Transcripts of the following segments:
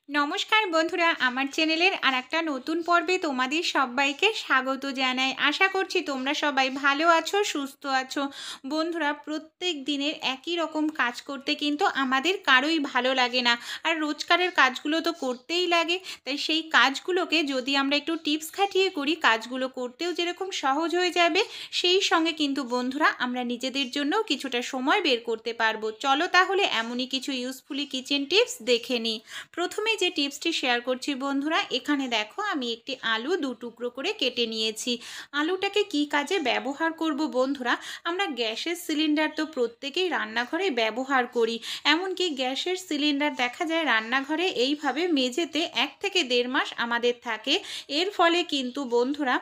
নমস্কার বন্ধুরা, আমার চ্যানেলের আর একটা নতুন পর্বে তোমাদের সবাইকে স্বাগত জানাই। আশা করছি তোমরা সবাই ভালো আছো, সুস্থ আছো। বন্ধুরা, প্রত্যেক দিনের একই রকম কাজ করতে কিন্তু আমাদের কারোই ভালো লাগে না, আর রোজকারের কাজগুলো তো করতেই লাগে। তাই সেই কাজগুলোকে যদি আমরা একটু টিপস খাটিয়ে করি, কাজগুলো করতেও যেরকম সহজ হয়ে যাবে, সেই সঙ্গে কিন্তু বন্ধুরা আমরা নিজেদের জন্যও কিছুটা সময় বের করতে পারবো। চলো তাহলে এমনই কিছু ইউজফুলি কিচেন টিপস দেখে নিই। প্রথমে যে টিপসটি শেয়ার করছি বন্ধুরা, এখানে দেখো আমি একটি আলু দু টুকরো করে কেটে নিয়েছি। আলুটাকে কি কাজে ব্যবহার করব বন্ধুরা? আমরা গ্যাসের সিলিন্ডার তো প্রত্যেকেই রান্নাঘরে ব্যবহার করি। এমনকি গ্যাসের সিলিন্ডার দেখা যায় রান্নাঘরে এইভাবে মেঝেতে 1 থেকে 1.5 মাস আমাদের থাকে। এর ফলে কিন্তু বন্ধুরা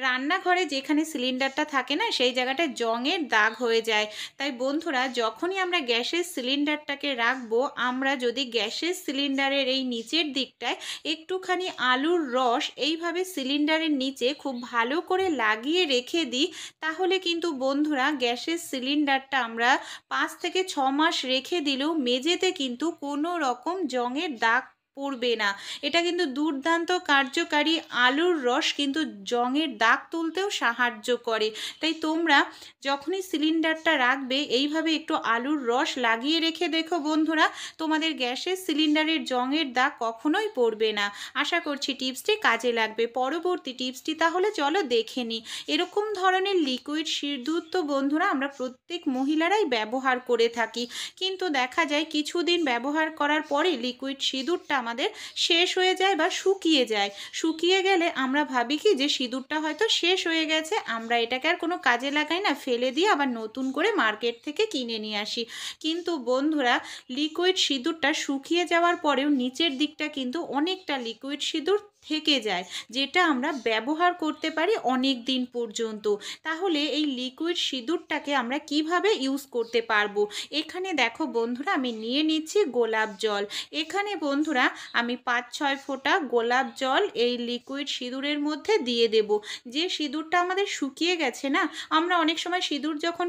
রান্নাঘরে যেখানে সিলিন্ডারটা থাকে না, সেই জায়গাটায় জংয়ের দাগ হয়ে যায়। তাই বন্ধুরা, যখনই আমরা গ্যাসের সিলিন্ডারটাকে রাখবো, আমরা যদি গ্যাসের সিলিন্ডারের এই নিচের দিকটায় একটুখানি আলুর রস এইভাবে সিলিন্ডারের নিচে খুব ভালো করে লাগিয়ে রেখে দিই, তাহলে কিন্তু বন্ধুরা গ্যাসের সিলিন্ডারটা আমরা 5 থেকে 6 মাস রেখে দিলেও মেঝেতে কিন্তু কোনো রকম জংয়ের দাগ পড়বে না। এটা কিন্তু দুর্দান্ত কার্যকারী। আলুর রস কিন্তু জংয়ের দাগ তুলতেও সাহায্য করে। তাই তোমরা যখনই সিলিন্ডারটা রাখবে, এইভাবে একটু আলুর রস লাগিয়ে রেখে দেখো বন্ধুরা, তোমাদের গ্যাসের সিলিন্ডারের জংয়ের দাগ কখনোই পড়বে না। আশা করছি টিপসটি কাজে লাগবে। পরবর্তী টিপসটি তাহলে চলো দেখে নিই। এরকম ধরনের লিকুইড সিঁদুর তো বন্ধুরা আমরা প্রত্যেক মহিলারাই ব্যবহার করে থাকি, কিন্তু দেখা যায় কিছুদিন ব্যবহার করার পরে লিকুইড সিঁদুরটা আমাদের শেষ হয়ে যায় বা শুকিয়ে যায়। শুকিয়ে গেলে আমরা ভাবি কি যে সিঁদুরটা হয়তো শেষ হয়ে গেছে, আমরা এটাকে আর কোনো কাজে লাগাই না, ফেলে দিয়ে আবার নতুন করে মার্কেট থেকে কিনে নিয়ে আসি। কিন্তু বন্ধুরা, লিকুইড সিঁদুরটা শুকিয়ে যাওয়ার পরেও নিচের দিকটা কিন্তু অনেকটা লিকুইড সিঁদুর থেকে যায়, যেটা আমরা ব্যবহার করতে পারি অনেক দিন পর্যন্ত। তাহলে এই লিকুইড সিঁদুরটাকে আমরা কিভাবে ইউজ করতে পারবো? এখানে দেখো বন্ধুরা, আমি নিয়ে নিচ্ছি গোলাপ জল। এখানে বন্ধুরা আমি 5-6 ফোঁটা গোলাপ জল এই লিকুইড সিঁদুরের মধ্যে দিয়ে দেব। যে সিঁদুরটা আমাদের শুকিয়ে গেছে না, আমরা অনেক সময় সিঁদুর যখন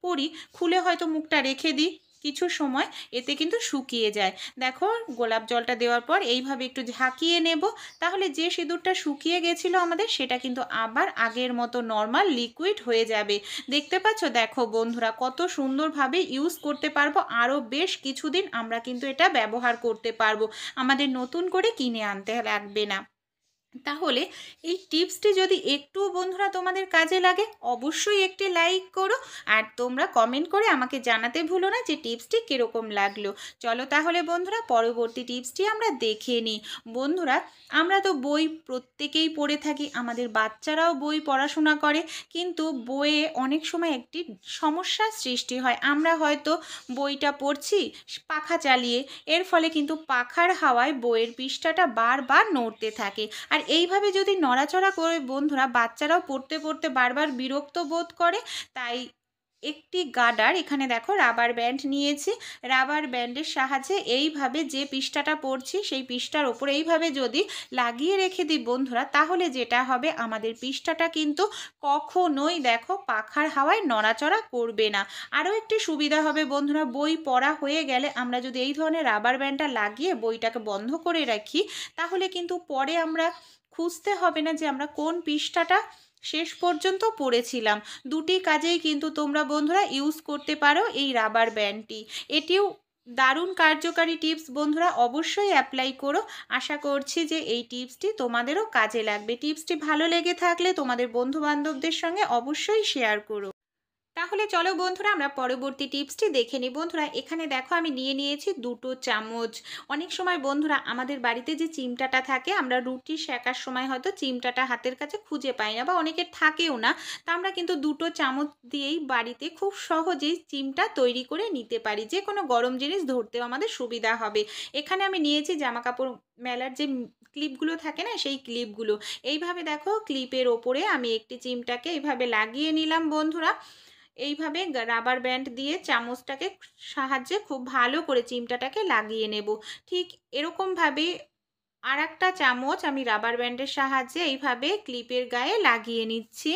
পরি, খুলে হয়তো মুখটা রেখে দিই কিছু সময়, এতে কিন্তু শুকিয়ে যায়। দেখো, গোলাপ জলটা দেওয়ার পর এইভাবে একটু ঝাঁকিয়ে নেব, তাহলে যে সিঁদুরটা শুকিয়ে গেছিলো আমাদের, সেটা কিন্তু আবার আগের মতো নর্মাল লিকুইড হয়ে যাবে। দেখতে পাচ্ছ? দেখো বন্ধুরা, কত সুন্দরভাবে ইউজ করতে পারবো। আরও বেশ কিছুদিন আমরা কিন্তু এটা ব্যবহার করতে পারবো, আমাদের নতুন করে কিনে আনতে লাগবে না। তাহলে এই টিপসটি যদি একটুও বন্ধুরা তোমাদের কাজে লাগে, অবশ্যই একটি লাইক করো, আর তোমরা কমেন্ট করে আমাকে জানাতে ভুলো না যে টিপসটি কীরকম লাগলো। চলো তাহলে বন্ধুরা পরবর্তী টিপসটি আমরা দেখে নিই। বন্ধুরা, আমরা তো বই প্রত্যেকেই পড়ে থাকি, আমাদের বাচ্চারাও বই পড়াশোনা করে, কিন্তু বইয়ে অনেক সময় একটি সমস্যার সৃষ্টি হয়। আমরা হয়তো বইটা পড়ছি পাখা চালিয়ে, এর ফলে কিন্তু পাখার হাওয়ায় বইয়ের পৃষ্ঠাটা বারবার নড়তে থাকে। আর এইভাবে যদি নড়াচড়া করে বন্ধুরা, বাচ্চারাও পড়তে পড়তে বারবার বিরক্ত বোধ করে। তাই একটি গার্ডার, এখানে দেখো রাবার ব্যান্ড নিয়েছি, রাবার ব্যান্ডের সাহায্যে এইভাবে যে পৃষ্ঠাটা পড়ছি সেই পৃষ্ঠার ওপরে এইভাবে যদি লাগিয়ে রেখে দিই বন্ধুরা, তাহলে যেটা হবে, আমাদের পৃষ্ঠাটা কিন্তু কখনোই দেখো পাখার হাওয়ায় নড়াচড়া করবে না। আরও একটি সুবিধা হবে বন্ধুরা, বই পড়া হয়ে গেলে আমরা যদি এই ধরনের রাবার ব্যান্ডটা লাগিয়ে বইটাকে বন্ধ করে রাখি, তাহলে কিন্তু পরে আমরা খুঁজতে হবে না যে আমরা কোন পৃষ্ঠাটা শেষ পর্যন্ত পড়েছিলাম। দুটি কাজেই কিন্তু তোমরা বন্ধুরা ইউজ করতে পারো এই রাবার ব্যান্ডটি। এটিও দারুণ কার্যকারী টিপস বন্ধুরা, অবশ্যই অ্যাপ্লাই করো। আশা করছি যে এই টিপসটি তোমাদেরও কাজে লাগবে। টিপসটি ভালো লেগে থাকলে তোমাদের বন্ধুবান্ধবদের সঙ্গে অবশ্যই শেয়ার করো। তাহলে চলো বন্ধুরা আমরা পরবর্তী টিপসটি দেখে নিই। বন্ধুরা, এখানে দেখো আমি নিয়ে নিয়েছি 2 চামচ। অনেক সময় বন্ধুরা আমাদের বাড়িতে যে চিমটাটা থাকে, আমরা রুটি সেকার সময় হয়তো চিমটাটা হাতের কাছে খুঁজে পাই না, বা অনেকের থাকেও না। তা আমরা কিন্তু 2 চামচ দিয়েই বাড়িতে খুব সহজেই চিমটা তৈরি করে নিতে পারি, যে কোনো গরম জিনিস ধরতেও আমাদের সুবিধা হবে। এখানে আমি নিয়েছি জামা কাপড় মেলার যে ক্লিপগুলো থাকে না, সেই ক্লিপগুলো। এইভাবে দেখো ক্লিপের ওপরে আমি একটি চিমটাকে এইভাবে লাগিয়ে নিলাম বন্ধুরা। এইভাবে রাবার ব্যান্ড দিয়ে চামচটাকে সাহায্যে খুব ভালো করে চিমটাটাকে লাগিয়ে নেব। ঠিক এরকমভাবে আরেকটা চামচ আমি রাবার ব্যান্ডের সাহায্যে এইভাবে ক্লিপের গায়ে লাগিয়ে নিচ্ছি।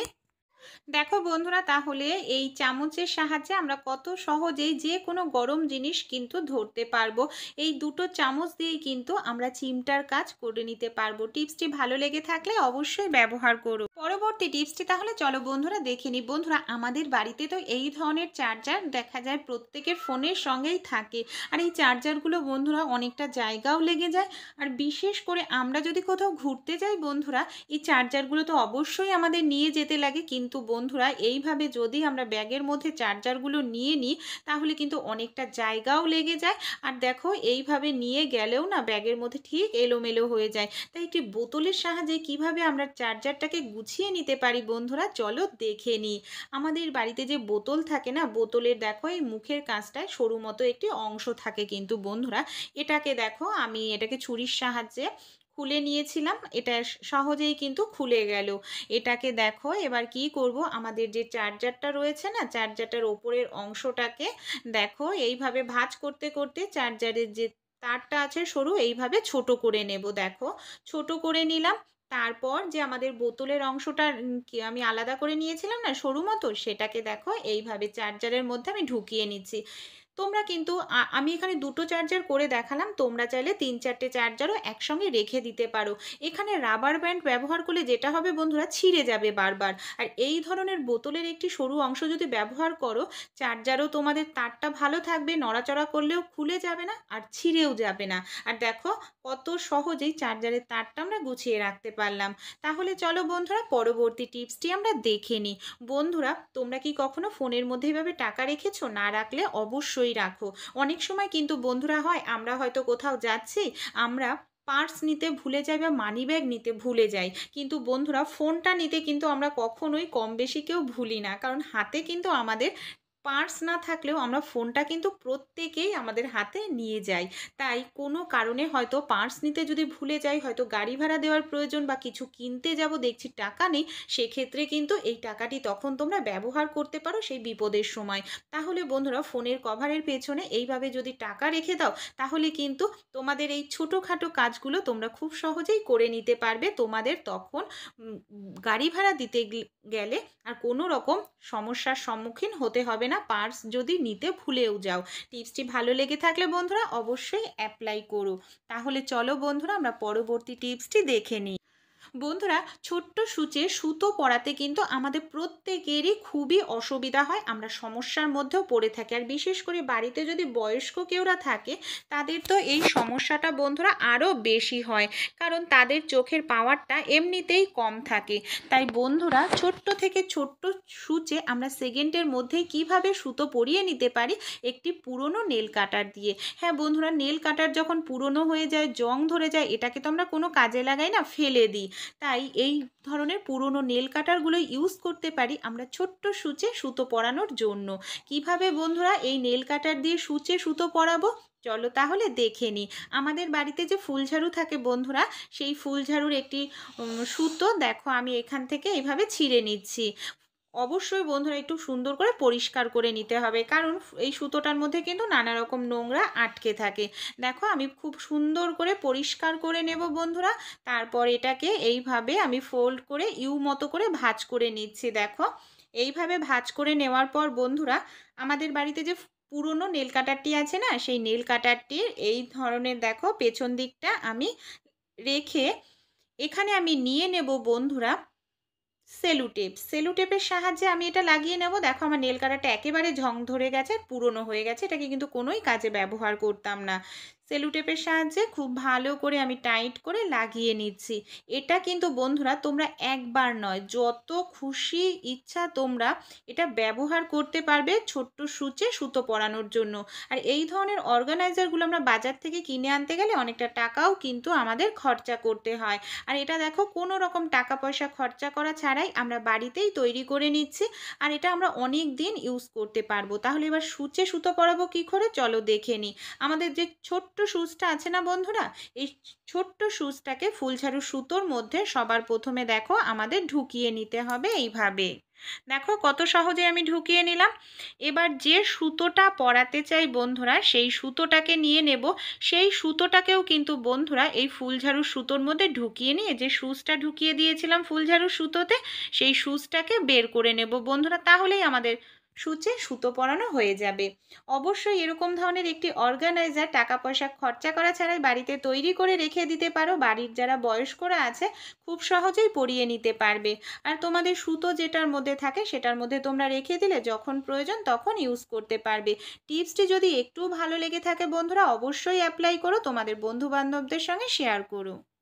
দেখো বন্ধুরা, তাহলে এই চামচের সাহায্যে আমরা কত সহজেই যে কোনো গরম জিনিস কিন্তু ধরতে পারবো। এই দুটো চামচ দিয়েই কিন্তু আমরা চিমটার কাজ করে নিতে পারবো। টিপসটি ভালো লেগে থাকলে অবশ্যই ব্যবহার করো। পরবর্তী টিপসটি তাহলে চলো বন্ধুরা দেখে নিই। বন্ধুরা, আমাদের বাড়িতে তো এই ধরনের চার্জার দেখা যায় প্রত্যেকের ফোনের সঙ্গেই থাকে। আর এই চার্জারগুলো বন্ধুরা অনেকটা জায়গাও লেগে যায়। আর বিশেষ করে আমরা যদি কোথাও ঘুরতে যাই বন্ধুরা, এই চার্জারগুলো তো অবশ্যই আমাদের নিয়ে যেতে লাগে, কিন্তু বন্ধুরা এইভাবে যদি আমরা ব্যাগের মধ্যে চার্জারগুলো নিয়ে নিই তাহলে কিন্তু অনেকটা জায়গাও লেগে যায়। আর দেখো এইভাবে নিয়ে গেলেও না ব্যাগের মধ্যে ঠিক এলোমেলো হয়ে যায়। তাই একটি বোতলের সাহায্যে কিভাবে আমরা চার্জারটাকে গুছিয়ে নিতে পারি বন্ধুরা, চলো দেখে নিই। আমাদের বাড়িতে যে বোতল থাকে না, বোতলের দেখো এই মুখের কাছটায় সরু মতো একটি অংশ থাকে কিন্তু বন্ধুরা, এটাকে দেখো আমি এটাকে ছুরির সাহায্যে খুলে নিয়েছিলাম। এটা সহজেই কিন্তু খুলে গেল। এটাকে দেখো এবার কি করব, আমাদের যে চার্জারটা রয়েছে না, চার্জারটার ওপরের অংশটাকে দেখো এইভাবে ভাঁজ করতে করতে চার্জারের যে তারটা আছে সরু, এইভাবে ছোট করে নেব। দেখো ছোট করে নিলাম। তারপর যে আমাদের বোতলের অংশটা কি আমি আলাদা করে নিয়েছিলাম না সরু মতো, সেটাকে দেখো এইভাবে চার্জারের মধ্যে আমি ঢুকিয়ে নিচ্ছি। তোমরা কিন্তু আমি এখানে দুটো চার্জার করে দেখালাম, তোমরা চাইলে 3-4টে চার্জারও একসঙ্গে রেখে দিতে পারো। এখানে রাবার ব্যান্ড ব্যবহার করলে যেটা হবে বন্ধুরা, ছিঁড়ে যাবে বারবার। আর এই ধরনের বোতলের একটি সরু অংশ যদি ব্যবহার করো, চার্জারও তোমাদের তারটা ভালো থাকবে, নড়াচড়া করলেও খুলে যাবে না আর ছিঁড়েও যাবে না। আর দেখো কত সহজেই চার্জারের তারটা আমরা গুছিয়ে রাখতে পারলাম। তাহলে চলো বন্ধুরা পরবর্তী টিপসটি আমরা দেখে নিই। বন্ধুরা, তোমরা কি কখনো ফোনের মধ্যে এভাবে টাকা রেখেছো? না রাখলে অবশ্যই রাখো। অনেক সময় কিন্তু বন্ধুরা হয় আমরা হয়তো কোথাও যাচ্ছি, আমরা পার্স নিতে ভুলে যাই বা মানি ব্যাগ নিতে ভুলে যাই, কিন্তু বন্ধুরা ফোনটা নিতে কিন্তু আমরা কখনোই কম বেশি কেউ ভুলি না, কারণ হাতে কিন্তু আমাদের পার্স না থাকলেও আমরা ফোনটা কিন্তু প্রত্যেকেই আমাদের হাতে নিয়ে যাই। তাই কোনো কারণে হয়তো পার্স নিতে যদি ভুলে যাই, হয়তো গাড়ি ভাড়া দেওয়ার প্রয়োজন বা কিছু কিনতে যাব দেখছি টাকা নেই, সেক্ষেত্রে কিন্তু এই টাকাটি তখন তোমরা ব্যবহার করতে পারো সেই বিপদের সময়। তাহলে বন্ধুরা ফোনের কভারের পেছনে এইভাবে যদি টাকা রেখে দাও, তাহলে কিন্তু তোমাদের এই ছোটোখাটো কাজগুলো তোমরা খুব সহজেই করে নিতে পারবে। তোমাদের তখন গাড়ি ভাড়া দিতে গেলে আর কোনো রকম সমস্যার সম্মুখীন হতে হবে না, পার্স যদি নিতে ভুলেও যাও। টিপসটি ভালো লেগে থাকলে বন্ধুরা অবশ্যই অ্যাপ্লাই করো। তাহলে চলো বন্ধুরা আমরা পরবর্তী টিপসটি দেখে নিই। বন্ধুরা, ছোট্ট সূচে সুতো পরাতে কিন্তু আমাদের প্রত্যেকেরই খুবই অসুবিধা হয়, আমরা সমস্যার মধ্যেও পড়ে থাকি। আর বিশেষ করে বাড়িতে যদি বয়স্ক কেউরা থাকে, তাদের তো এই সমস্যাটা বন্ধুরা আরও বেশি হয়, কারণ তাদের চোখের পাওয়ারটা এমনিতেই কম থাকে। তাই বন্ধুরা ছোট্ট থেকে ছোট্ট সূচে আমরা সেকেন্ডের মধ্যেই কিভাবে সুতো পরিয়ে নিতে পারি, একটি পুরনো নেল কাটার দিয়ে। হ্যাঁ বন্ধুরা, নেল কাটার যখন পুরনো হয়ে যায়, জং ধরে যায়, এটাকে তো আমরা কোনো কাজে লাগাই না, ফেলে দিই। তাই এই ধরনের পুরনো নেল কাটারগুলো ইউজ করতে পারি আমরা ছোট্ট সূচে সুতো পরানোর জন্য। কিভাবে বন্ধুরা এই নেল কাটার দিয়ে সূচে সুতো পরাবো, চলো তাহলে দেখে নিই। আমাদের বাড়িতে যে ফুলঝাড়ু থাকে বন্ধুরা, সেই ফুলঝাড়ুর একটি সুতো দেখো আমি এখান থেকে এইভাবে ছিঁড়ে নিচ্ছি। অবশ্যই বন্ধুরা একটু সুন্দর করে পরিষ্কার করে নিতে হবে, কারণ এই সুতোটার মধ্যে কিন্তু নানা রকম নোংরা আটকে থাকে। দেখো আমি খুব সুন্দর করে পরিষ্কার করে নেব বন্ধুরা। তারপর এটাকে এইভাবে আমি ফোল্ড করে ইউ মতো করে ভাঁজ করে নিচ্ছি। দেখো এইভাবে ভাঁজ করে নেওয়ার পর বন্ধুরা, আমাদের বাড়িতে যে পুরনো নেল কাটারটি আছে না, সেই নেল কাটারটির এই ধরনের দেখো পেছন দিকটা আমি রেখে এখানে আমি নিয়ে নেব বন্ধুরা সেলুটেপ। সেলুটেপের সাহায্যে আমি এটা লাগিয়ে নেব। দেখো আমার নেল কাটারটা একেবারে ঝং ধরে গেছে, পুরনো হয়ে গেছে, এটাকে কিন্তু কোনোই কাজে ব্যবহার করতাম না। সেলুটেপের সাহায্যে খুব ভালো করে আমি টাইট করে লাগিয়ে নিচ্ছি। এটা কিন্তু বন্ধুরা তোমরা একবার নয়, যত খুশি ইচ্ছা তোমরা এটা ব্যবহার করতে পারবে ছোট্ট সূচে সুতো পরানোর জন্য। আর এই ধরনের অর্গানাইজারগুলো আমরা বাজার থেকে কিনে আনতে গেলে অনেকটা টাকাও কিন্তু আমাদের খরচা করতে হয়। আর এটা দেখো কোনো রকম টাকা পয়সা খরচা করা ছাড়াই আমরা বাড়িতেই তৈরি করে নিচ্ছি, আর এটা আমরা অনেক দিন ইউজ করতে পারবো। তাহলে এবার সূচে সুতো পরাবো কী করে, চলো দেখে নিই। আমাদের যে ছোট্ট সুচটা আছে না বন্ধুরা, এই ছোট্ট সুচটাকে ফুলঝাড়ু সুতোর মধ্যে সবার প্রথমে দেখো আমাদের ঢুকিয়ে নিতে হবে এইভাবে। দেখো কত সহজে আমি ঢুকিয়ে নিলাম। এবার যে সুতোটা পরাতে চাই বন্ধুরা, সেই সুতোটাকে নিয়ে নেব। সেই সুতোটাকেও কিন্তু বন্ধুরা এই ফুলঝাড়ু সুতোর মধ্যে ঢুকিয়ে নিয়ে, যে সুচটা ঢুকিয়ে দিয়েছিলাম ফুলঝাড়ু সুতোতে, সেই সুচটাকে বের করে নেব বন্ধুরা। তাহলেই আমাদের সূচে সুতো পরানো হয়ে যাবে। অবশ্যই এরকম ধরনের একটি অর্গানাইজার টাকা পয়সা খরচা করা ছাড়াই বাড়িতে তৈরি করে রেখে দিতে পারো। বাড়ির যারা বয়স্করা আছে খুব সহজেই পরিয়ে নিতে পারবে। আর তোমাদের সুতো যেটার মধ্যে থাকে সেটার মধ্যে তোমরা রেখে দিলে যখন প্রয়োজন তখন ইউজ করতে পারবে। টিপসটি যদি একটু ভালো লেগে থাকে বন্ধুরা, অবশ্যই অ্যাপ্লাই করো, তোমাদের বন্ধু বান্ধবদের সঙ্গে শেয়ার করো।